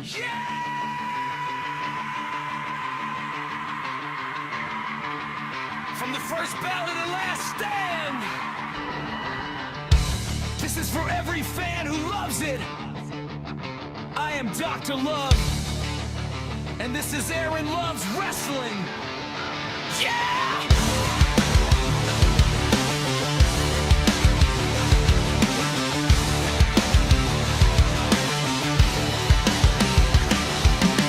From the first battle to the last stand, this is for every fan who loves it. I am Dr. Love, and this is Aaron Love's Wrestling. Yeah!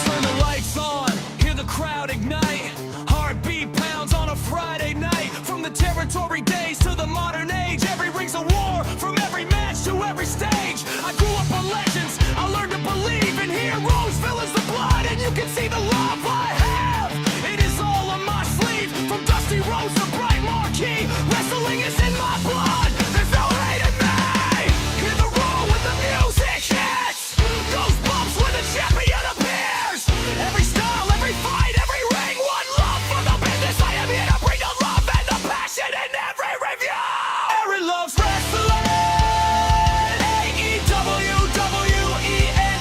Turn the lights on, hear the crowd ignite. Heartbeat pounds on a Friday night. From the territory days to the modern age, every ring's a war, from every match to every stage. I grew up on legends, I learned to believe in heroes, villains, the blood, and you can see the love I have. It is all on my sleeve, from dusty roads to bright marquee. Wrestling is in my blood, there's no hate in me. Hear the roar when the music hits, goosebumps when the champion appears. Every style, every fight, every ring, one love for the business. I am here to bring the love and the passion in every review. Aaron loves wrestling. AEW,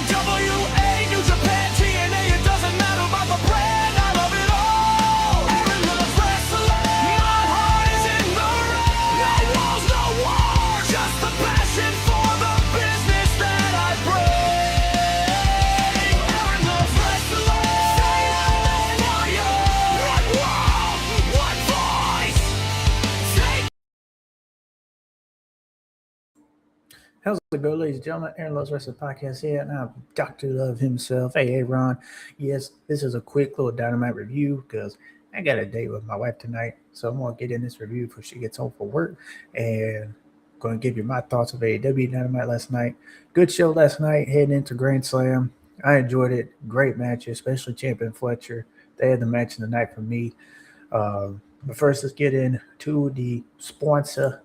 WENWA, New Japan, TNA. It doesn't matter about the brand, I love it all. Aaron loves wrestling. My heart is in the ring. No walls, no war, just the passion for the business that I bring. Aaron loves wrestling. One world, one voice. Take How's it go, ladies and gentlemen? Aaron Love's Wrestling Podcast here, and I'm Dr. Love himself. Hey, Ron. Yes, this is a quick little Dynamite review because I got a date with my wife tonight, so I'm going to get in this review before she gets home from work, and going to give you my thoughts of AEW Dynamite last night. Good show last night, heading into Grand Slam. I enjoyed it. Great match, especially Champion Fletcher. They had the match of the night for me. But first, let's get into the sponsor.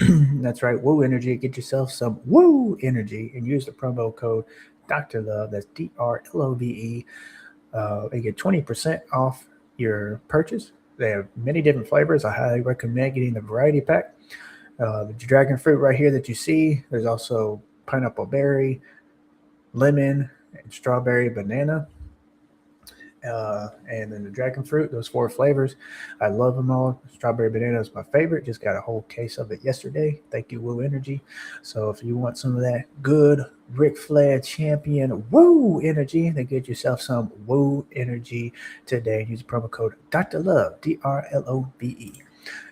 That's right, Woo Energy. Get yourself some Woo Energy and use the promo code Dr. Love. That's DRLOVE. They get 20% off your purchase. They have many different flavors. I highly recommend getting the variety pack. The dragon fruit right here that you see. There's also pineapple berry, lemon, and strawberry banana. And then the dragon fruit, those 4 flavors. I love them all. Strawberry banana is my favorite. Just got a whole case of it yesterday. Thank you, Woo Energy. So if you want some of that good Ric Flair champion Woo Energy, then get yourself some Woo Energy today. Use the promo code Dr. Love, DRLOVE.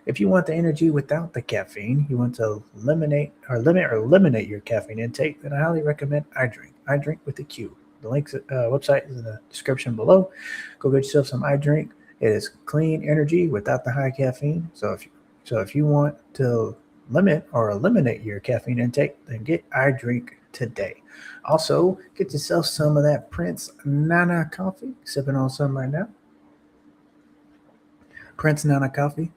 If you want the energy without the caffeine, you want to limit or eliminate your caffeine intake, then I highly recommend iDrink. iDrink with a Q. The link's website is in the description below. Go get yourself some iDrink. It is clean energy without the high caffeine. So if you want to limit or eliminate your caffeine intake, then get iDrink today. Also, get yourself some of that Prince Nana coffee. Sipping on some right now. Prince Nana coffee.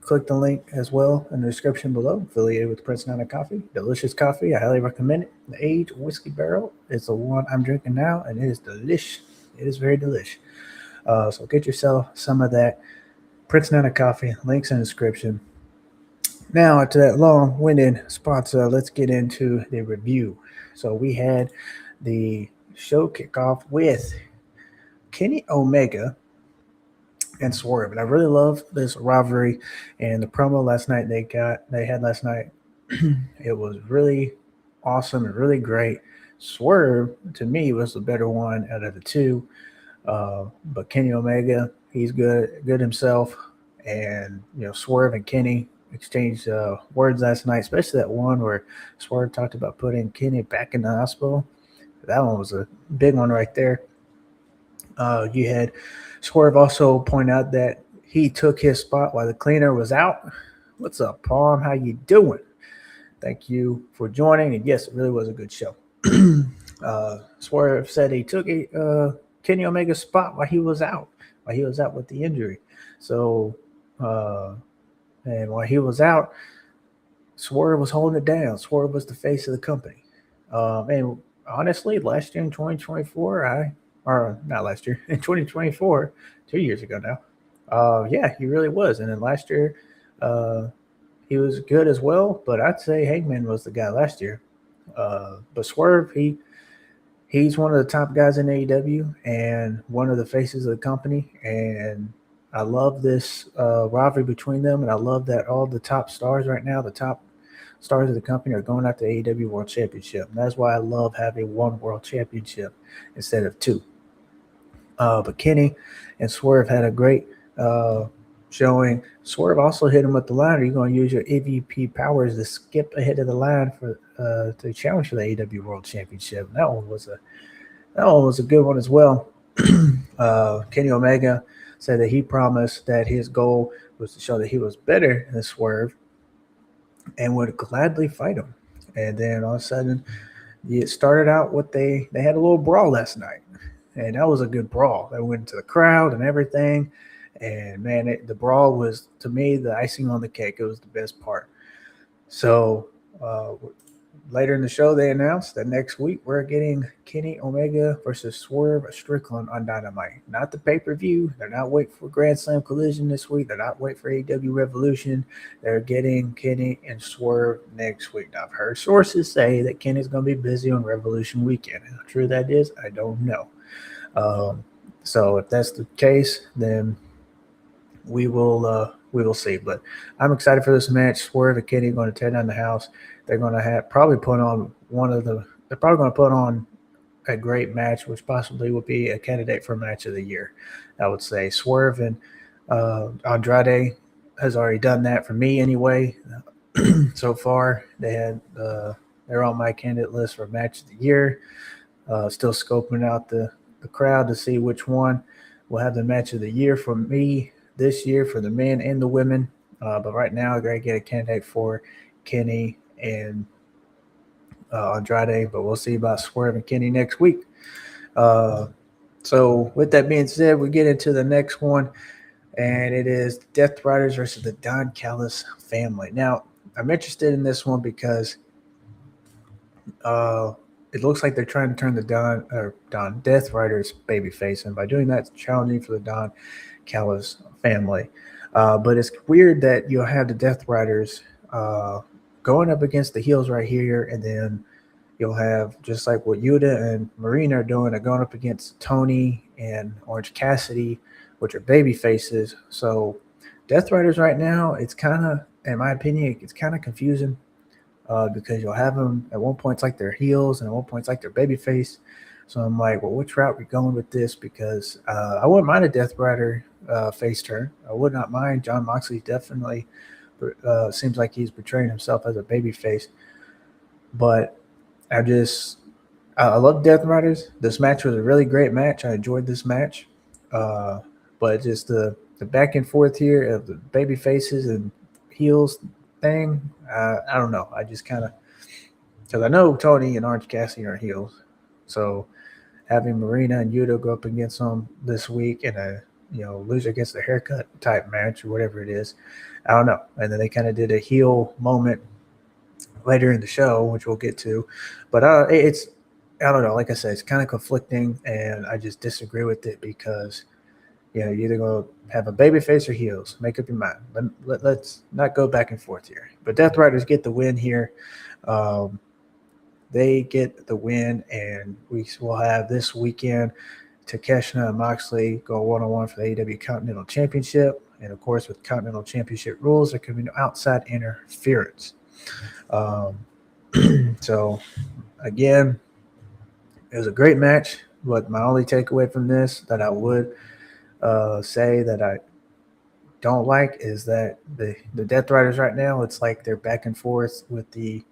Click the link as well in the description below. Affiliated with Prince Nana Coffee. Delicious coffee. I highly recommend it. The aged whiskey barrel is the one I'm drinking now, and it is delish. It is very delish. So get yourself some of that Prince Nana Coffee. Links in the description. Now, to that long-winded sponsor, let's get into the review. So we had the show kickoff with Kenny Omega and Swerve, and I really love this rivalry. And the promo last night they had last night, it was really awesome and really great. Swerve to me was the better one out of the two, but Kenny Omega, he's good himself, and Swerve and Kenny exchanged words last night, especially that one where Swerve talked about putting Kenny back in the hospital. That one was a big one right there. You had Swerve also point out that he took his spot while the cleaner was out. What's up, Palm? How you doing? Thank you for joining. And yes, it really was a good show. Swerve said he took Kenny Omega's spot while he was out with the injury. So, and while he was out, Swerve was holding it down. Swerve was the face of the company. And honestly, last year in 2024, not last year, in 2024, 2 years ago now. Yeah, he really was. And then last year, he was good as well, but I'd say Hangman was the guy last year. But Swerve, he he's one of the top guys in AEW and one of the faces of the company. And I love this rivalry between them. And I love that all the top stars right now, the top stars of the company, are going out to AEW World Championship. And that's why I love having one World Championship instead of two. But Kenny and Swerve had a great showing. Swerve also hit him with the line. Are you going to use your EVP powers to skip ahead of the line for to challenge for the AEW World Championship? And that one was a good one as well. Kenny Omega said that he promised that his goal was to show that he was better than Swerve and would gladly fight him. And then all of a sudden, it started out with they had a little brawl last night, and that was a good brawl. They went into the crowd and everything, and man, the brawl was, to me, the icing on the cake. It was the best part. So later in the show, they announced that next week we're getting Kenny Omega versus Swerve Strickland on Dynamite. Not the pay-per-view. They're not waiting for Grand Slam Collision this week. They're not waiting for AEW Revolution. They're getting Kenny and Swerve next week. Now, I've heard sources say that Kenny's going to be busy on Revolution weekend. How true that is, I don't know. So if that's the case, then we will see. But I'm excited for this match. Swerve and Kenny are going to tear down the house. They're going to they're probably going to put on a great match, which possibly would be a candidate for match of the year. I would say Swerve and Andrade has already done that for me anyway. So far, they're on my candidate list for match of the year. Still scoping out the crowd to see which one will have the match of the year for me this year for the men and the women. But right now, I got to get a candidate for Kenny and Andrade, but we'll see about Swerve and Kenny next week. So with that being said, we get into the next one, and it is Death Riders versus the Don Callis family. Now, I'm interested in this one because it looks like they're trying to turn the Don Death Riders babyface, and by doing that, it's challenging for the Don Callis family. But it's weird that you'll have the Death Riders going up against the heels right here, and then you'll have, just like what Yuta and Marina are doing, they're going up against Tony and Orange Cassidy, which are baby faces. So Death Riders right now, it's kind of, in my opinion, it's kind of confusing because you'll have them at one point it's like they're heels, and at one point it's like they're baby face. So I'm like, well, which route are we going with this? Because I wouldn't mind a Death Rider face turn. I would not mind. John Moxley definitely seems like he's portraying himself as a baby face. But I love Death Riders. This match was a really great match. I enjoyed this match. But just the back and forth here of the baby faces and heels thing, I don't know. I just kind of, because I know Tony and Orange Cassidy are heels. So having Marina and Yuta go up against them this week in a loser against the haircut type match or whatever it is, I don't know. And then they kind of did a heel moment later in the show, which we'll get to. But I don't know. Like I said, it's kind of conflicting, and I just disagree with it because you're either going to have a babyface or heels. Make up your mind. Let's not go back and forth here. But Death Riders get the win here. They get the win, and we will have this weekend Takeshita and Moxley go one-on-one for the AEW Continental Championship. And, of course, with Continental Championship rules, there can be no outside interference. So, again, it was a great match. But my only takeaway from this that I would say that I don't like is that the Death Riders right now, it's like they're back and forth with the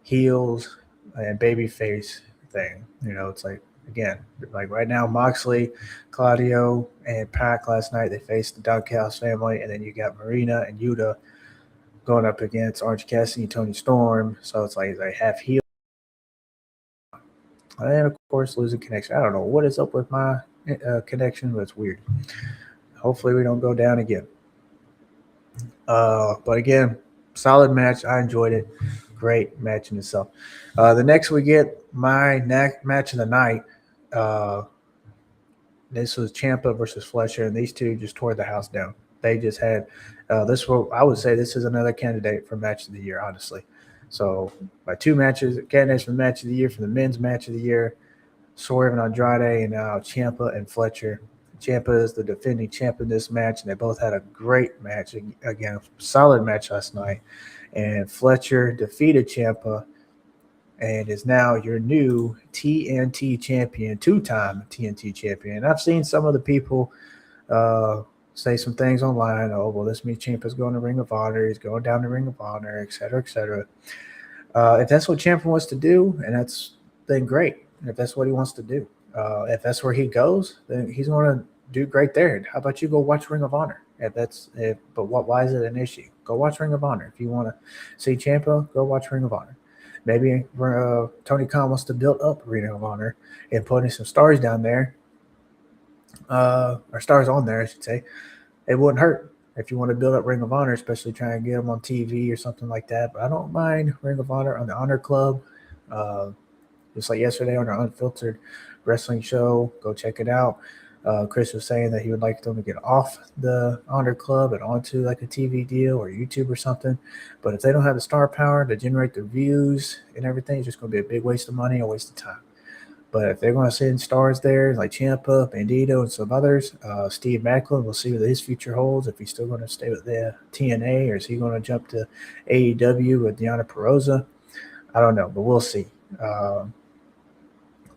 heels and babyface thing. It's like, again, like right now, Moxley, Claudio, and Pac last night, they faced the Don Callis family, and then you got Marina and Yuta going up against Orange Cassidy and Tony Storm. So it's like they half heel. And, of course, losing connection. I don't know what is up with my connection, but it's weird. Hopefully we don't go down again. But, again, solid match. I enjoyed it. Great match in itself. The next we get my match of the night. This was Ciampa versus Fletcher, and these two just tore the house down. They just had this. I would say this is another candidate for match of the year, honestly. So my two matches, candidates for match of the year, for the men's match of the year, Swerve and Andrade, and now Ciampa and Fletcher. Ciampa is the defending champ in this match, and they both had a great match. Again, solid match last night. And Fletcher defeated Ciampa and is now your new TNT champion, two-time TNT champion. And I've seen some of the people say some things online. Oh, well, this means Ciampa's going to Ring of Honor. He's going down to Ring of Honor, et cetera, et cetera. If that's what Ciampa wants to do, and then great. If that's what he wants to do, if that's where he goes, then he's going to do great there. How about you go watch Ring of Honor? Why is it an issue? Go watch Ring of Honor. If you want to see Ciampa, go watch Ring of Honor. Maybe Tony Khan wants to build up Ring of Honor and putting some stars down there, or stars on there, I should say. It wouldn't hurt if you want to build up Ring of Honor, especially trying to get them on TV or something like that. But I don't mind Ring of Honor on the Honor Club. Just like yesterday on our Unfiltered Wrestling show, go check it out. Kris was saying that he would like them to get off the Honor Club and onto like a TV deal or YouTube or something. But if they don't have the star power to generate the views and everything, it's just going to be a big waste of money, a waste of time. But if they're going to send stars there like Ciampa, Bandito, and some others, Steve Macklin, we'll see what his future holds. If he's still going to stay with the TNA, or is he going to jump to AEW with Deonna Purrazzo? I don't know, but we'll see.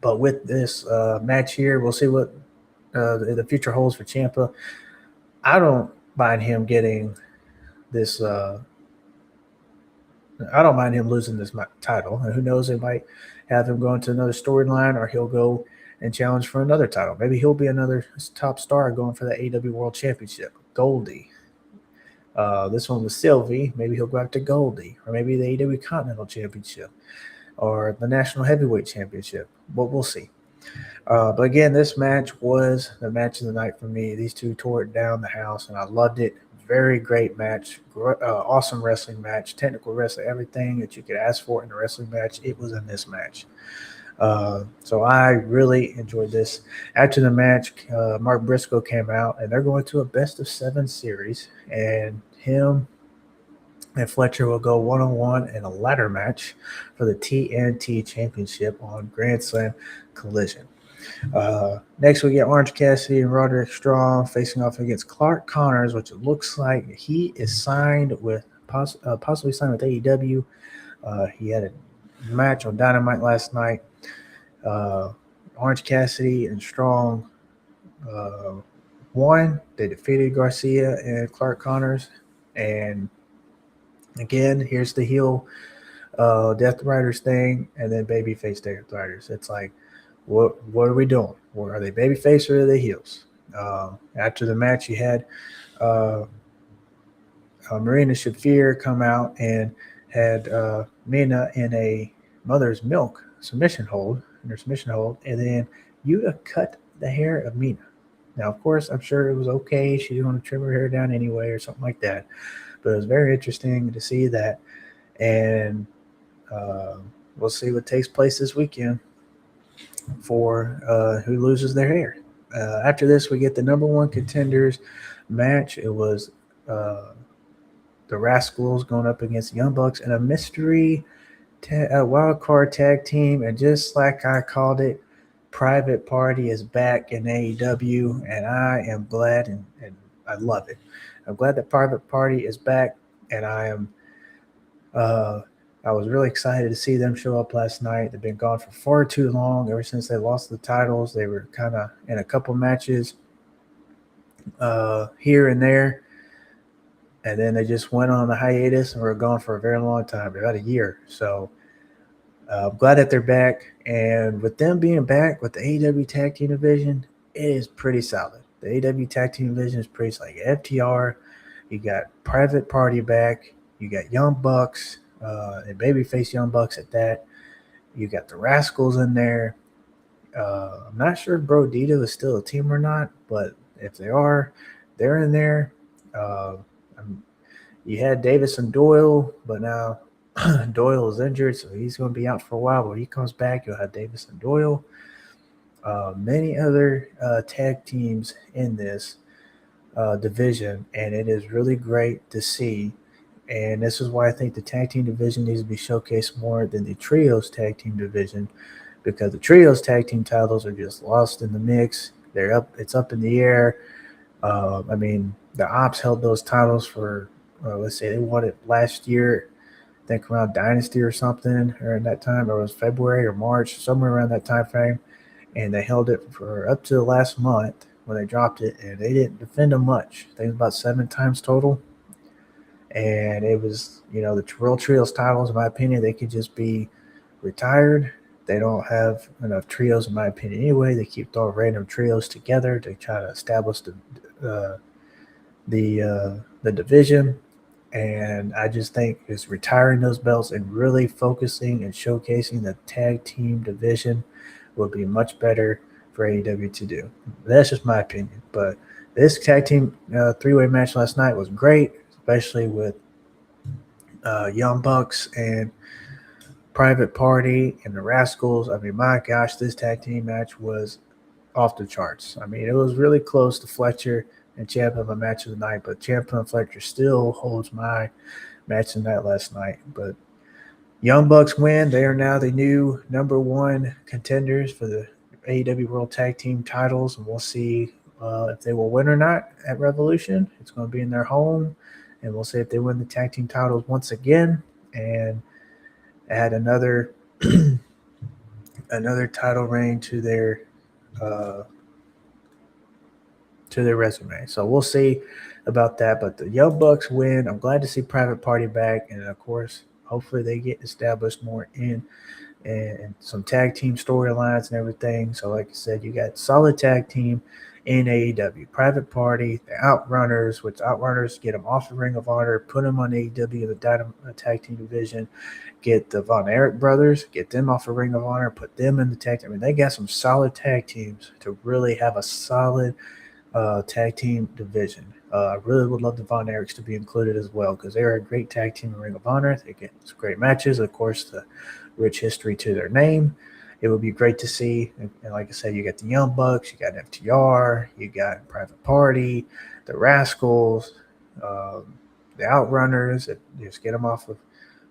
But with this match here, we'll see what the future holds for Ciampa. I don't mind him getting this. I don't mind him losing this title. And who knows, they might have him go into another storyline, or he'll go and challenge for another title. Maybe he'll be another top star going for the AEW World Championship. Goldie. This one was Sylvie. Maybe he'll go after Goldie. Or maybe the AEW Continental Championship. Or the National Heavyweight Championship. But we'll see. But again, this match was the match of the night for me. These two tore it down the house, and I loved it. Very great match. Awesome wrestling match. Technical wrestling. Everything that you could ask for in a wrestling match, it was in this match. So I really enjoyed this. After the match, Mark Briscoe came out, and they're going to a best-of-7 series, and him and Fletcher will go one-on-one in a ladder match for the TNT Championship on Grand Slam Collision. Next, we get Orange Cassidy and Roderick Strong facing off against Clark Connors, which it looks like he is signed with, possibly signed with AEW. He had a match on Dynamite last night. Orange Cassidy and Strong won. They defeated Garcia and Clark Connors. And again, here's the heel Death Riders thing, and then babyface Death Riders. It's like, what are we doing? Are they babyface or are they heels? After the match, you had Marina Shafir come out and had Mina in a mother's milk submission hold, and then Yuta cut the hair of Mina. Now, of course, I'm sure it was okay. She didn't want to trim her hair down anyway or something like that. But it was very interesting to see that. And we'll see what takes place this weekend for who loses their hair. After this, we get the number one contenders match. It was the Rascals going up against Young Bucks in a mystery wild card tag team. And just like I called it, Private Party is back in AEW, and I am glad and I love it. I'm glad that Private Party is back, and I was really excited to see them show up last night. They've been gone for far too long. Ever since they lost the titles, they were kind of in a couple matches here and there, and then they just went on a hiatus and were gone for a very long time, about a year. So I'm glad that they're back, and with them being back with the AEW Tag Team Division, it is pretty solid. The AEW Tag Team Division is pretty solid. FTR, you got Private Party back, you got Young Bucks, and babyface Young Bucks at that. You got the Rascals in there. I'm not sure if Bro Dito is still a team or not, but if they are, they're in there. You had Davis and Doyle, but now Doyle is injured, so he's going to be out for a while. When he comes back, you'll have Davis and Doyle. Many other tag teams in this division, and it is really great to see. And this is why I think the tag team division needs to be showcased more than the trios tag team division, because the trios tag team titles are just lost in the mix. They're up. It's up in the air. I mean, the Ops held those titles for, let's say they won it last year, I think around Dynasty or something, or in that time, or it was February or March, somewhere around that time frame. And they held it for up to the last month when they dropped it, and they didn't defend them much. I think it was about 7 times total. And it was, the World Trios titles, in my opinion, they could just be retired. They don't have enough trios, in my opinion, anyway. They keep throwing random trios together to try to establish the division. And I just think just retiring those belts and really focusing and showcasing the tag team division would be much better for AEW to do. That's just my opinion. But this tag team three-way match last night was great, especially with Young Bucks and Private Party and the Rascals. I mean, my gosh, this tag team match was off the charts. I mean, it was really close to Fletcher and Ciampa, my match of the night, but Ciampa and Fletcher still holds my match of the night last night. But Young Bucks win. They are now the new #1 contenders for the AEW World Tag Team titles, and we'll see if they will win or not at Revolution. It's going to be in their home, and we'll see if they win the tag team titles once again and add another title reign to their resume. So we'll see about that. But the Young Bucks win. I'm glad to see Private Party back, and of course, hopefully they get established more in and some tag team storylines and everything. So like I said, you got solid tag team in AEW. Private Party, the Outrunners, which Outrunners get them off the Ring of Honor, put them on AEW, the Dynamite tag team division. Get the Von Erich brothers, get them off the Ring of Honor, put them in the tag team. I mean, they got some solid tag teams to really have a solid tag team division. I really would love the Von Erichs to be included as well because they're a great tag team in Ring of Honor. They get some great matches. Of course, the rich history to their name. It would be great to see. And like I said, you got the Young Bucks, you got FTR, you got Private Party, the Rascals, the Outrunners. Just get them off of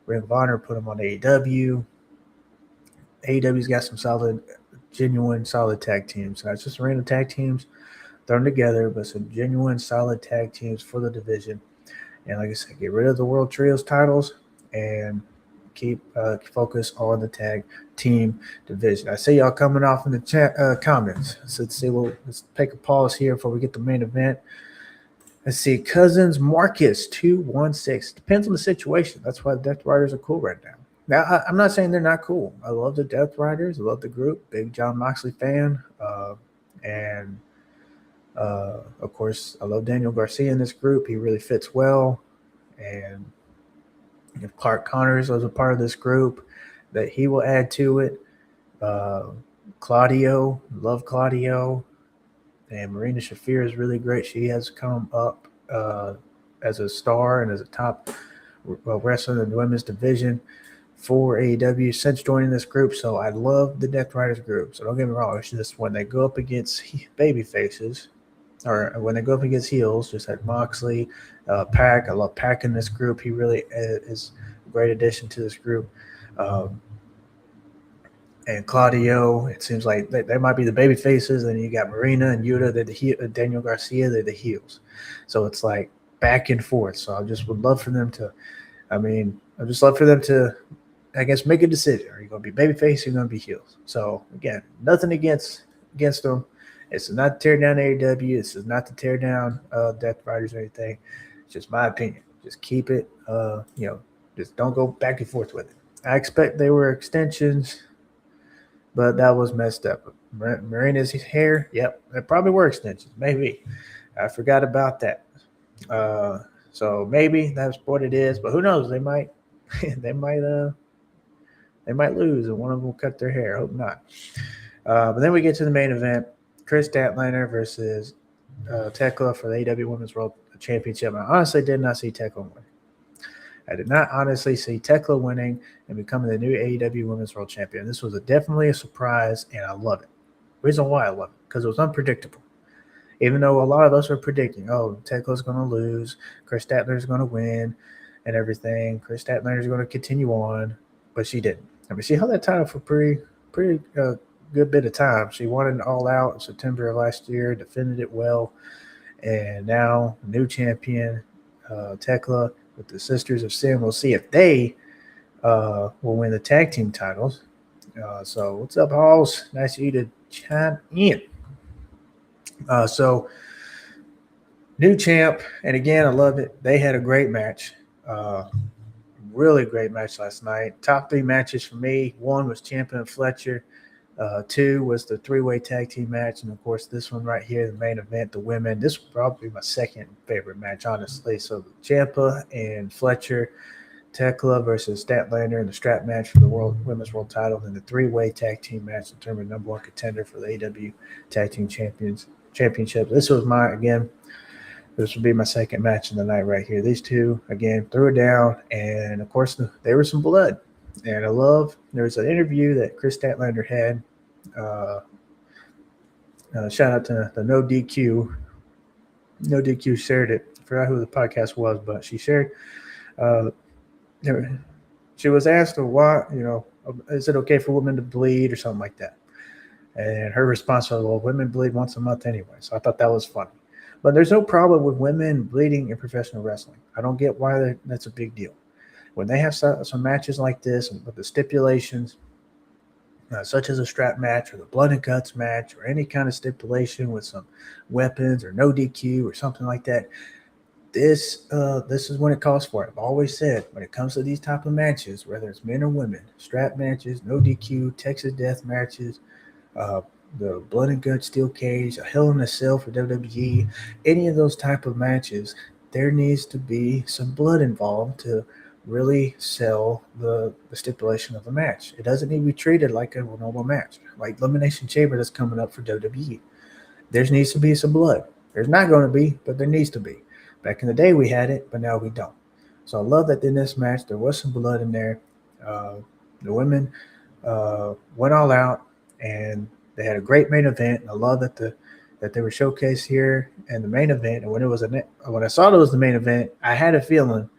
Ring of Honor, put them on AEW. AEW's got some genuine solid tag teams. Not just random tag teams thrown together, but some genuine solid tag teams for the division. And like I said, get rid of the World Trios titles and keep focus on the tag team division. I see y'all coming off in the chat comments. So let's take a pause here before we get the main event. Let's see, Cousins Marcus 216. Depends on the situation. That's why the Death Riders are cool right now. Now, I'm not saying they're not cool. I love the Death Riders. I love the group. Big John Moxley fan. And of course, I love Daniel Garcia in this group. He really fits well. And if Clark Connors was a part of this group, that he will add to it. Claudio, love Claudio. And Marina Shafir is really great. She has come up as a star and as a top wrestler in the women's division for AEW since joining this group. So I love the Death Riders group. So don't get me wrong. It's just when they go up against baby faces or when they go up against heels, just like Moxley, Pac. I love Pac in this group. He really is a great addition to this group. And Claudio, it seems like they might be the baby faces. Then you got Marina and Yuta, they're Daniel Garcia, they're the heels. So it's like back and forth. So I just would love for them to, I guess, make a decision. Are you going to be baby face or are you going to be heels? So again, nothing against them. It's not to tear down AEW. This is not to tear down Death Riders or anything. It's just my opinion. Just keep it, just don't go back and forth with it. I expect they were extensions, but that was messed up. Marina's hair, yep, they probably were extensions. Maybe. I forgot about that. So maybe that's what it is, but who knows? They might lose and one of them will cut their hair. Hope not. But then we get to the main event. Kris Statlander versus Thekla for the AEW Women's World Championship. I honestly did not see Thekla win. I did not honestly see Thekla winning and becoming the new AEW Women's World Champion. This was definitely a surprise, and I love it. Reason why I love it, because it was unpredictable. Even though a lot of us were predicting, Tekla's going to lose, Kris Statlander is going to win, and everything. Kris Statlander is going to continue on, but she didn't. I mean, she held that title for pretty pretty good bit of time. She won it all out in September of last year, defended it well, and now new champion Thekla with the Sisters of Sin. We'll see if they will win the tag team titles. So what's up, Halls? Nice of you to chime in. So new champ, and again, I love it. They had a great match. Really great match last night. Top 3 matches for me. 1 was Ciampa and Fletcher. 2 was the 3-way tag team match. And, of course, this one right here, the main event, the women. This would probably be my second favorite match, honestly. So Ciampa and Fletcher, Thekla versus Statlander in the strap match for the women's world title, and the 3-way tag team match to determine number 1 contender for the AEW Tag Team Championship. This was this would be my second match of the night right here. These two, again, threw it down, and, of course, there was some blood. And I love – there was an interview that Kris Statlander had. Shout out to the No DQ. No DQ shared it. I forgot who the podcast was, but she shared she was asked why, is it okay for women to bleed or something like that? And her response was, well, women bleed once a month anyway. So I thought that was funny. But there's no problem with women bleeding in professional wrestling. I don't get why that's a big deal. When they have some matches like this with the stipulations, such as a strap match or the blood and guts match or any kind of stipulation with some weapons or no DQ or something like that, this is when it calls for it. I've always said when it comes to these type of matches, whether it's men or women, strap matches, no DQ, Texas death matches, the blood and guts steel cage, a Hell in a Cell for WWE, any of those type of matches, there needs to be some blood involved to really sell the stipulation of the match. It doesn't need to be treated like a normal match, like Elimination Chamber that's coming up for WWE. There needs to be some blood. There's not going to be, but there needs to be. Back in the day, we had it, but now we don't. So I love that in this match, there was some blood in there. The women went all out, and they had a great main event. And I love that they were showcased here in the main event. And when I saw it was the main event, I had a feeling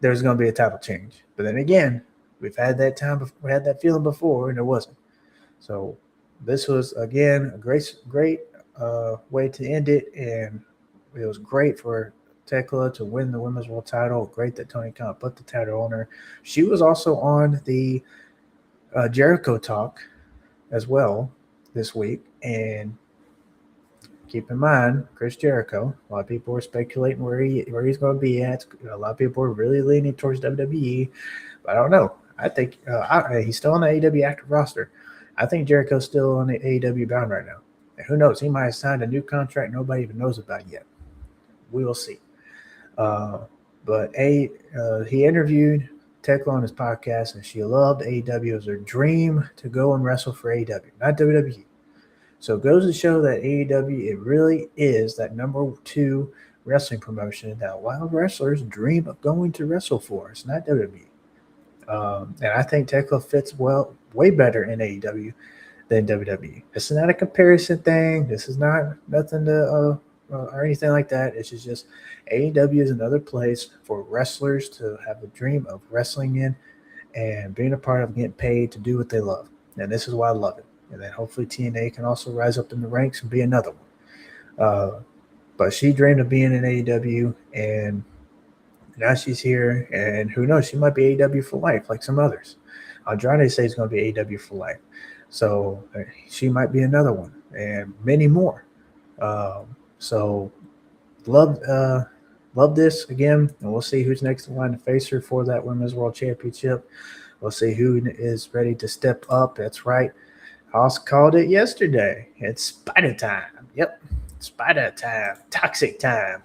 there was going to be a title change. But then again, we had that feeling before, and there wasn't. So this was, again, a great way to end it, and it was great for Thekla to win the women's world title. Great that Tony Khan put the title on her. She was also on the Jericho Talk as well this week, and keep in mind, Chris Jericho, a lot of people are speculating where he's going to be at. A lot of people are really leaning towards WWE, but I don't know. I think he's still on the AEW active roster. I think Jericho's still on the AEW bound right now. And who knows? He might have signed a new contract nobody even knows about yet. We will see. But he interviewed Thekla on his podcast, and she loved AEW. It was her dream to go and wrestle for AEW, not WWE. So it goes to show that AEW, it really is that number 2 wrestling promotion that a lot of wrestlers dream of going to wrestle for. It's not WWE. And I think Thekla fits way better in AEW than WWE. This is not a comparison thing. This is not nothing to or anything like that. It's just AEW is another place for wrestlers to have a dream of wrestling in and being a part of, getting paid to do what they love. And this is why I love it. And then hopefully TNA can also rise up in the ranks and be another one. But she dreamed of being in AEW, and now she's here. And who knows? She might be AEW for life, like some others. Andrade says it's going to be AEW for life. So she might be another one, and many more. So love this again, and we'll see who's next in line to face her for that Women's World Championship. We'll see who is ready to step up. That's right. I also called it yesterday. It's spider time. Yep, spider time, toxic time.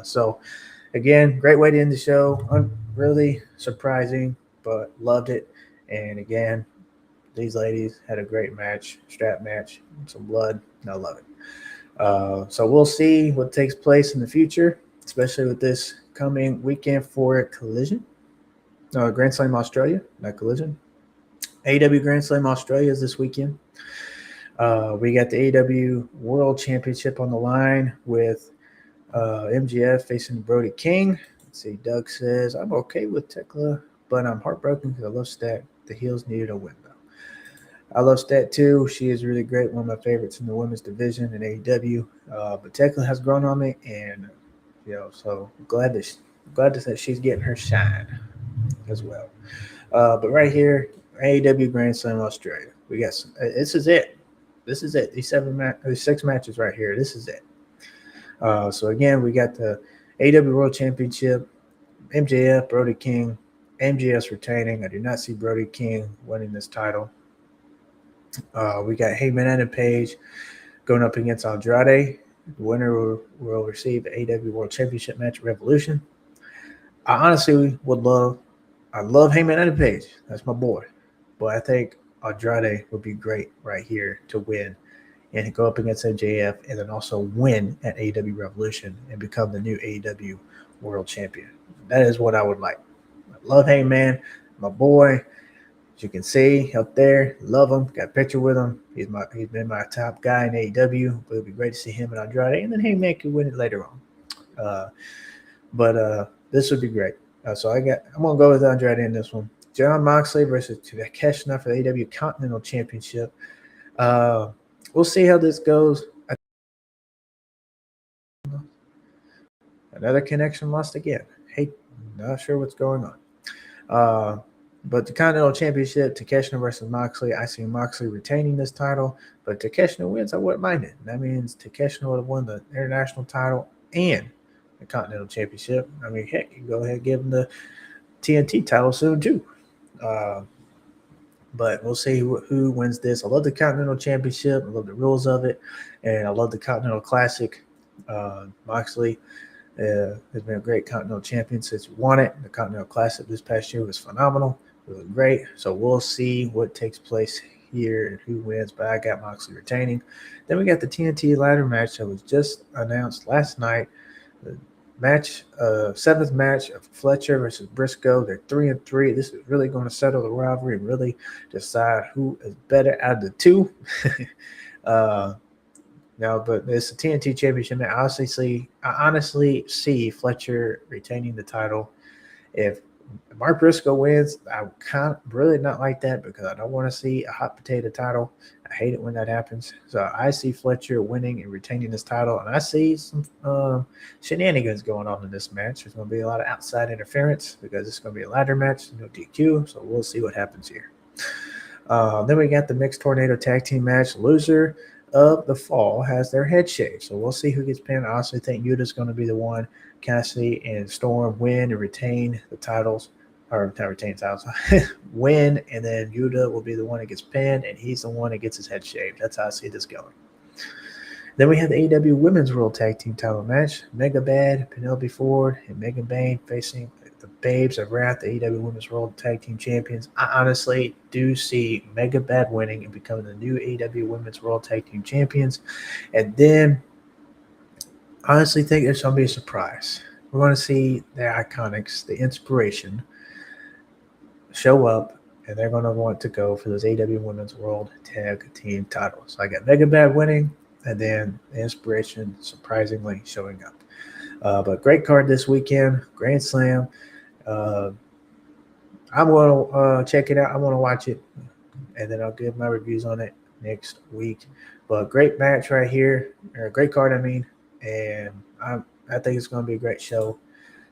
So, again, great way to end the show. Really surprising, but loved it. And, again, these ladies had a great match, strap match, some blood. I love it. So we'll see what takes place in the future, especially with this coming weekend for Collision. Grand Slam Australia, not Collision. AEW Grand Slam Australia is this weekend. We got the AEW World Championship on the line with MJF facing Brody King. Let's see, Doug says, I'm okay with Thekla, but I'm heartbroken because I love Stat. The heels needed a win, though. I love Stat too. She is really great. One of my favorites in the women's division in AEW. But Thekla has grown on me, and so glad that she's getting her shine as well. But right here, AEW Grand Slam Australia. We got some. This is it. This is it. These 6 matches right here. This is it. So again, we got the AEW World Championship. MJF, Brody King, MJS retaining. I do not see Brody King winning this title. We got Heyman and Page going up against Andrade. The winner will receive the AEW World Championship match at Revolution. I honestly I love Heyman and Page. That's my boy. But I think Andrade would be great right here to win and go up against MJF and then also win at AEW Revolution and become the new AEW World Champion. That is what I would like. I love Heyman, my boy. As you can see up there, love him. Got a picture with him. He's been my top guy in AEW. But it'd be great to see him and Andrade, and then Heyman could win it later on. But this would be great. So I'm gonna go with Andrade in this one. John Moxley versus Takeshita for the AEW Continental Championship. We'll see how this goes. Another connection lost again. Hey, not sure what's going on. But the Continental Championship, Takeshita versus Moxley. I see Moxley retaining this title, but Takeshita wins. I wouldn't mind it. That means Takeshita would have won the international title and the Continental Championship. I mean, heck, you go ahead and give him the TNT title soon too. But we'll see who wins this. I love the Continental Championship. I love the rules of it, and I love the Continental Classic. Moxley has been a great Continental Champion since he won it. The Continental Classic this past year was phenomenal. It was great. So we'll see what takes place here and who wins, but I got Moxley retaining. Then we got the TNT ladder match that was just announced last night. The match, 7th match of Fletcher versus Briscoe. They're 3-3. This is really going to settle the rivalry and really decide who is better out of the two. But it's a TNT Championship. I honestly see Fletcher retaining the title. If Mark Briscoe wins, I kind of really not like that because I don't want to see a hot potato title. I hate it when that happens. So I see Fletcher winning and retaining this title, and I see some shenanigans going on in this match. There's going to be a lot of outside interference because it's going to be a ladder match, no DQ. So we'll see what happens here. Then we got the mixed tornado tag team match. Loser of the fall has their head shaved. So we'll see who gets pinned. I also think Yuta's going to be the one. Cassidy and Storm win and retain the titles, or not retain titles, win, and then Yuta will be the one that gets pinned, and he's the one that gets his head shaved. That's how I see this going. Then we have the AEW Women's World Tag Team title match. Mega Bad, Penelope Ford, and Megan Bayne facing the Babes of Wrath, the AEW Women's World Tag Team Champions. I honestly do see Mega Bad winning and becoming the new AEW Women's World Tag Team Champions. And then I honestly think there's going to be a surprise. We're going to see the Iconics, the Inspiration, show up, and they're going to want to go for those AEW Women's World Tag Team titles. So I got Mega Bad winning, and then the Inspiration surprisingly showing up. But great card this weekend, Grand Slam. I'm going to check it out. I'm going to watch it, and then I'll give my reviews on it next week. But great match right here, or a great card, I mean. And I think it's going to be a great show.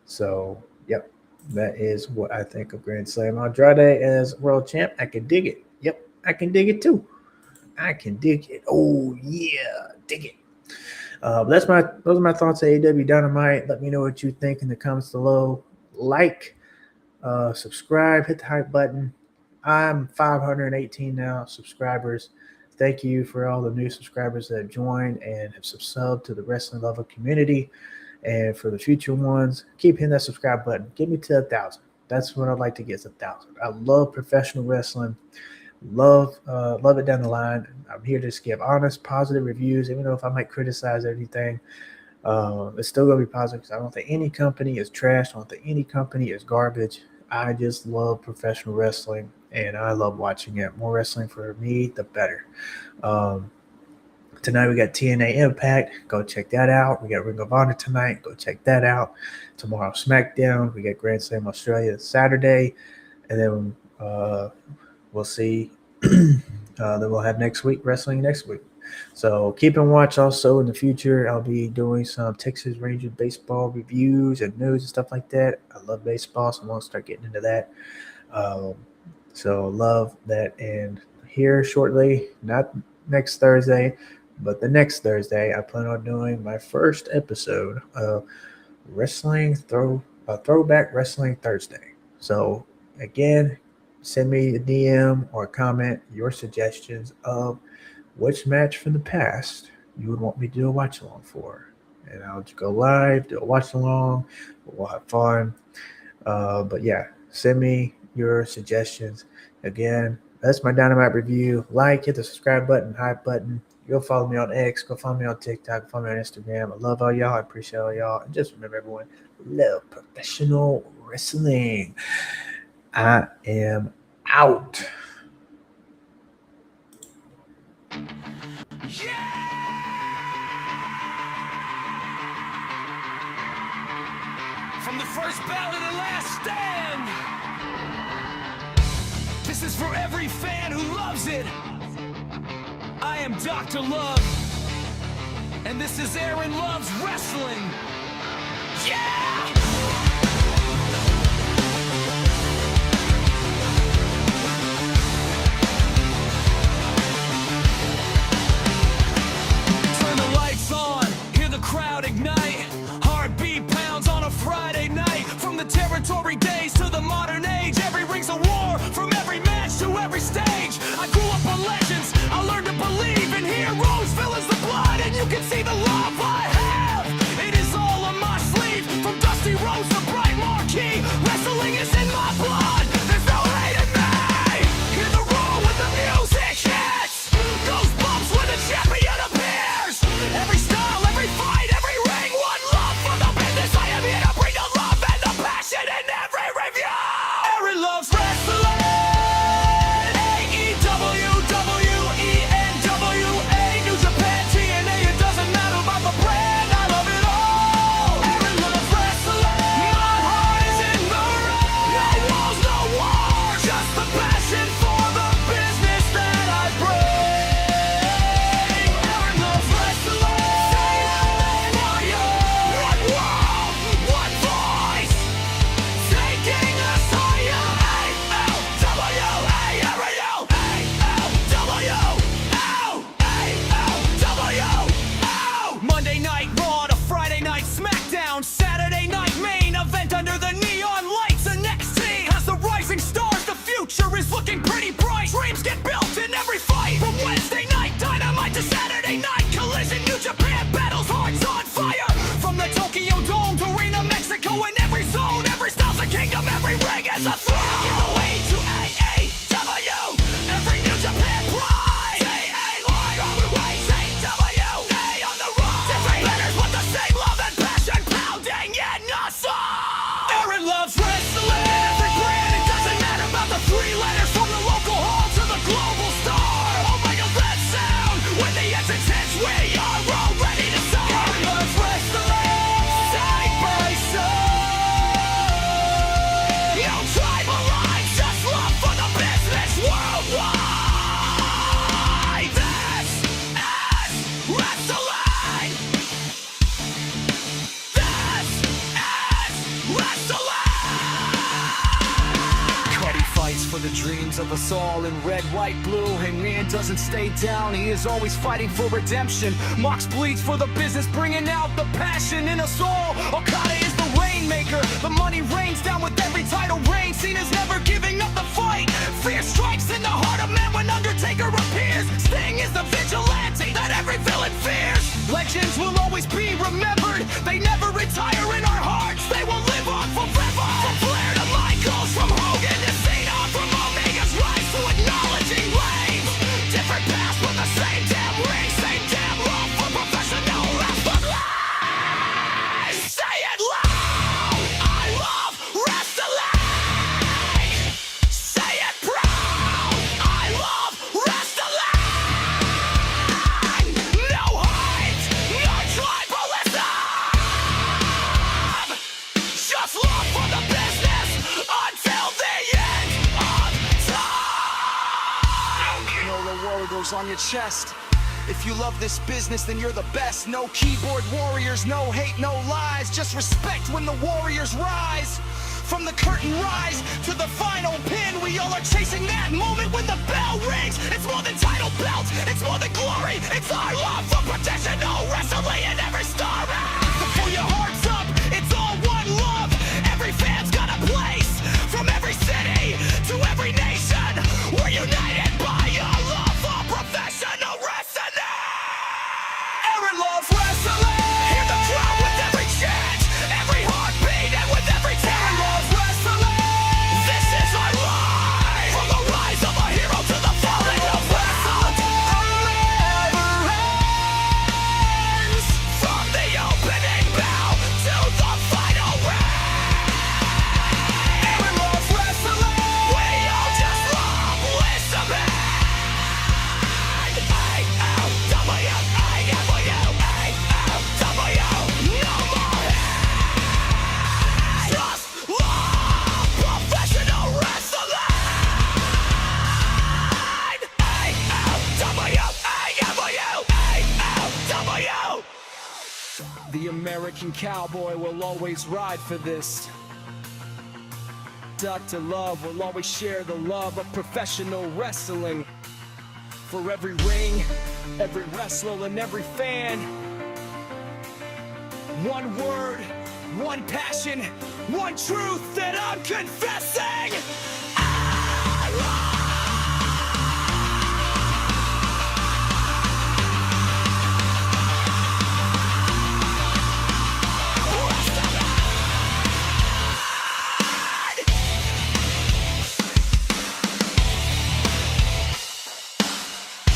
So, yep, that is what I think of Grand Slam. Andrade as world champ, I can dig it. Yep, I can dig it too. I can dig it. Oh, yeah, dig it. Those are my thoughts on AEW Dynamite. Let me know what you think in the comments below. Like, subscribe, hit the hype button. I'm 518 now subscribers. Thank you for all the new subscribers that have joined and have subbed to the Wrestling Lover community. And for the future ones, keep hitting that subscribe button. Get me to 1,000. That's what I'd like to get, 1,000. I love professional wrestling. Love it down the line. I'm here to just give honest, positive reviews, even though if I might criticize anything. It's still going to be positive because I don't think any company is trash. I don't think any company is garbage. I just love professional wrestling, and I love watching it. More wrestling for me, the better. Tonight we got TNA Impact. Go check that out. We got Ring of Honor tonight. Go check that out. Tomorrow SmackDown. We got Grand Slam Australia Saturday, and then we'll see that we'll have next week, wrestling next week. So keep and watch. Also in the future, I'll be doing some Texas Rangers baseball reviews and news and stuff like that. I love baseball, so I'm gonna start getting into that. Um, so love that. And here shortly, not next Thursday, but the next Thursday, I plan on doing my first episode of Throwback Wrestling Thursday. So again, send me a DM or a comment your suggestions of which match from the past you would want me to do a watch along for. And I'll just go live, do a watch along. We'll have fun. But yeah, send me your suggestions. Again, that's my Dynamite review. Like, hit the subscribe button, hype button. Go follow me on X. Go follow me on TikTok. Follow me on Instagram. I love all y'all. I appreciate all y'all. And just remember, everyone, love professional wrestling. I am out. From the first bout to the last stand. This is for every fan who loves it. I am Dr. Love, and this is Aaron Love's Wrestling. Yeah! Turn the lights on, hear the crowd ignite. Heartbeat pounds on a Friday night. From the territory days to the modern age, every ring's a war, from every match to every stage. I grew up on legends, I learned to believe in heroes, villains, the blood, and you can see the love I have. It is all on my sleeve, from Dusty Rhodes to Bright Marquee. Wrestling is in my blood, there's no hate in me. Hear the roar when the music hits, goosebumps when the champion appears. Every style, every fight, every ring, one love for the business. I am here to bring the love and the passion in every review. Aaron loves wrestling. AEW, WENWA, New Japan, TNA. It doesn't matter about the brand. I love it all. Aaron loves wrestling. My heart is in the ring. No walls, no wars. Just the passion for the business that I bring. Aaron loves wrestling. Fire. One world, one voice. Taking us higher. A-L-W-A-R-O. Monday night Raw to Friday night SmackDown. Saturday night main event under the neon lights. The NXT has the rising stars. The future is looking pretty bright. Dreams get built in every fight. From Wednesday night Dynamite to Saturday night Collision. New Japan battles, hearts on fire. From the Tokyo Dome to Arena, Mexico, in every zone, every style's a kingdom, every ring is a throne. Give away to AEW, every New Japan pride. Line on the way, AEW, on the road. Different banners, but the same love and passion pounding in us all. Aaron loves wrestling. Every brand, it doesn't matter about the three letters. From the local hall to the global star. Oh my God, that sound. When the entrance hits, we are all ready to start. Aaron loves wrestling. Side by side. No tribal lines, just love for the business worldwide. This is wrestling. This is wrestling. Cuddy fights for the dreams of us all in red, white, blue. And man doesn't stay down, he is always fighting for redemption. Mox bleeds for the business, bringing out the passion in us all. Okada is the rainmaker, the money rains down with every title reign. Cena's never giving up the fight. Fear strikes in the heart of man when Undertaker appears. Sting is the vigilante that every villain fears. Legends will always be remembered, they never retire in our hearts. They will live on forever. From Flair to Michaels, from Hogan to Cena, from Omega's rise to acknowledging Reigns. Different paths but the same damn ring, same damn love for professional wrestling. Say it loud, I love wrestling. Say it proud, I love wrestling. numbers on your chest. If you love this business, then you're the best. No keyboard warriors, no hate, no lies. Just respect when the warriors rise. From the curtain rise to the final pin, we all are chasing that moment when the bell rings. It's more than title belts, it's more than glory. It's our love for professional wrestling in every story. So pull your hearts up, it's all one love. Every fan's got a place. From every city to every nation, we're united by a love for professional wrestling. Aaron loves wrestling. Hear the crowd with every chant, every heartbeat, and with every chant. Aaron loves wrestling. This is our life. From the rise of a hero to the falling of wrestling. Never ends. From the opening bell to the final round. Aaron loves wrestling. We all just love listening. AEW, no more hate. Just love professional wrestling. AEW. The American Cowboy will always ride for this. Dr. Love will always share the love of professional wrestling. For every ring, every wrestler, and every fan. One word, one passion, one truth that I'm confessing.